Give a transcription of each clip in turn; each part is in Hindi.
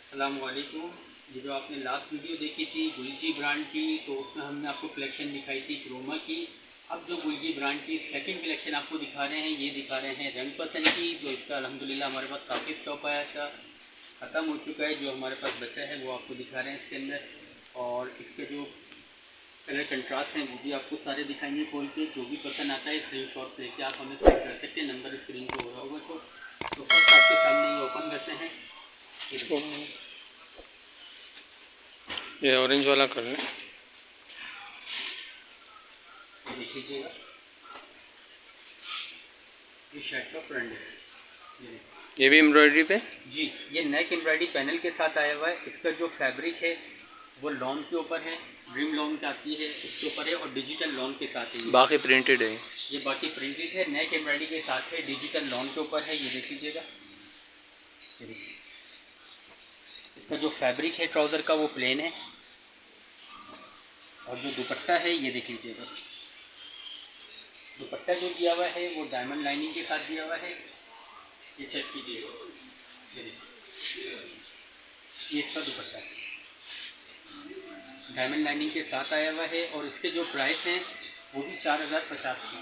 अस्सलाम वालेकुम। ये जो आपने लास्ट वीडियो देखी थी गुलजी ब्रांड की, तो उसमें हमने आपको कलेक्शन दिखाई थी क्रोमा की। अब जो गुलजी ब्रांड की सेकंड कलेक्शन आपको दिखा रहे हैं, ये दिखा रहे हैं रंग पसंद की, जो इसका अल्हम्दुलिल्लाह हमारे पास काफ़ी स्टॉक आया था, ख़त्म हो चुका है। जो हमारे पास बचा है वो आपको दिखा रहे हैं इसके अंदर। और इसके जो कलर कंट्रास्ट हैं वो भी आपको सारे दिखाएंगे खोल के। जो भी पसंद आता है स्क्रीन शॉट लेके आप हमें सेंड कर सकते हैं, नंबर स्क्रीन पर हो रहा होगा शो। तो फर्स्ट आपके सामने ये ओपन करते हैं, ये ऑरेंज वाला कर लें। देख लीजिएगा, ये शर्ट का फ्रंट है। ये भी एम्ब्रॉयडरी पे जी, ये नेक एम्ब्रॉयडरी पैनल के साथ आया हुआ है। इसका जो फैब्रिक है वो लॉन के ऊपर है, ड्रीम लॉन का आती है उसके ऊपर है, और डिजिटल लॉन के साथ है। बाकी प्रिंटेड है। ये बाकी प्रिंटेड है, नेक एम्ब्रॉयडरी के साथ है, डिजिटल लॉन के ऊपर है। ये देख लीजिएगा, इसका जो फैब्रिक है ट्राउज़र का वो प्लेन है, और जो दुपट्टा है ये देख लीजिएगा, दुपट्टा जो दिया हुआ है वो डायमंड लाइनिंग के साथ दिया हुआ है। ये चेक कीजिएगा, ये इसका दुपट्टा है, डायमंड लाइनिंग के साथ आया हुआ है। और इसके जो प्राइस हैं वो भी 4050 का।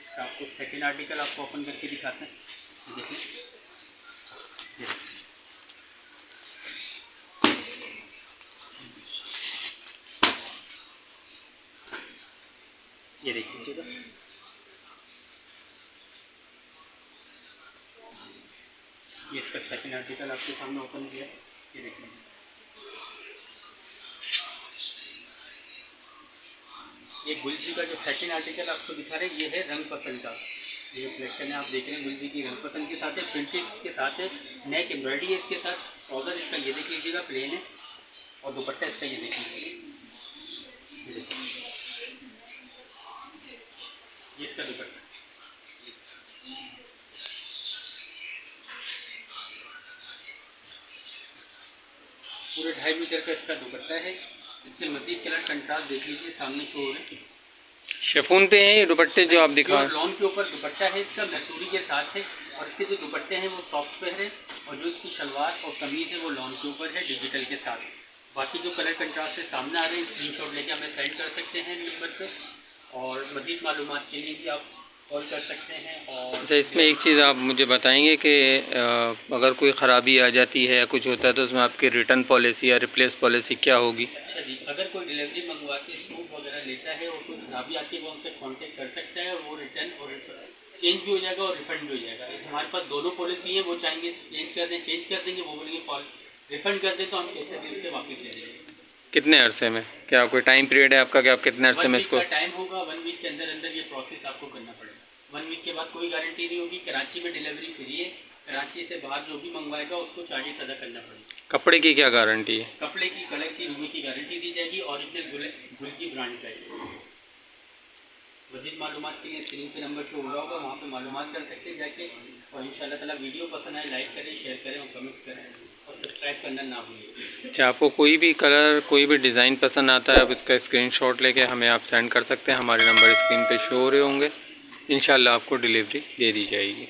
इसका आपको सेकेंड आर्टिकल आपको ओपन करके दिखाते हैं, ये देखें। ये देख लीजिएगा, ये इसका सेकंड आर्टिकल आपके सामने ओपन किया, ये देख लीजिए। ये गुलजी का जो सेकंड आर्टिकल आपको दिखा रहे हैं ये है रंग पसंद का। ये कलेक्शन है, आप देख रहे हैं गुलजी की रंग पसंद के साथ है, प्रिंटेड के साथ है, नेक एम्ब्रॉयडरी है इसके साथ। ट्राउज़र इसका ये देख लीजिएगा प्लेन है, और दुपट्टा इसका ये देख लीजिएगा, ये इसका दुपट्टा। पूरे 2.5 मीटर का इसका दुपट्टा है। इसके मज़ीद कलर कंट्रास्ट देख लीजिए, सामने शो हो रहे हैं। शिफॉन पे हैं दुपट्टे जो आप दिखा रहे हैं। लॉन के ऊपर दुपट्टा है इसका, मैसूरी के साथ है, और इसके जो दुपट्टे हैं वो सॉफ्ट पे है, और जो इसकी शलवार और कमीज़ है वो लॉन के ऊपर है, डिजिटल के साथ। बाकी जो कलर कंट्रास्ट है सामने आ रहे हैं, स्क्रीनशॉट लेके हमें सेंड कर सकते हैं नंबर पे, और मज़ीद मालूमात के लिए भी आप कॉल कर सकते हैं। और अच्छा, इसमें एक चीज़ आप मुझे बताएंगे कि अगर कोई ख़राबी आ जाती है या कुछ होता है तो उसमें आपकी रिटर्न पॉलिसी या रिप्लेस पॉलिसी क्या होगी? अच्छा जी, अगर कोई डिलीवरी मंगवा के सूट वगैरह लेता है और कोई खराबी आती है वो हमसे कांटेक्ट कर सकता है, और वो रिटर्न और चेंज भी हो जाएगा और रिफ़ंड भी हो जाएगा। हमारे पास दोनों पॉलिसी है, वो चाहेंगे चेंज कर दें चेंज कर देंगे, वो बोलेंगे रिफ़ंड कर दें तो हम पैसे भी उसके वापस ले लेंगे। कितने अरसे में? क्या कोई टाइम पीरियड है आपका कि आप कितने अरसे में इसको? टाइम होगा 1 वीक के अंदर अंदर ये प्रोसेस आपको करना पड़ेगा। 1 वीक के बाद कोई गारंटी नहीं होगी। कराची में डिलीवरी फ्री है, कराची से बाहर जो भी मंगवाएगा उसको चार्जेस अदा करना पड़ेगा। कपड़े की क्या गारंटी है? कपड़े की कलर की रुई की गारंटी दी जाएगी, ओरिजिनल गुलजी ब्रांड का है। मज़ीद मालूमात के लिए स्क्रीन पे नंबर शो हो रहा होगा, वहाँ पे मालूमात कर सकते हैं जाके। और इंशाल्लाह ताला वीडियो पसंद आए लाइक करें, शेयर करें और कमेंट्स करें, और सब्सक्राइब करना ना भूलिए। अच्छा, आपको कोई भी कलर कोई भी डिज़ाइन पसंद आता है आप इसका स्क्रीनशॉट लेके हमें आप सेंड कर सकते हैं। हमारे नंबर स्क्रीन पे शो हो रहे होंगे, इंशाल्लाह आपको डिलीवरी दे दी जाएगी।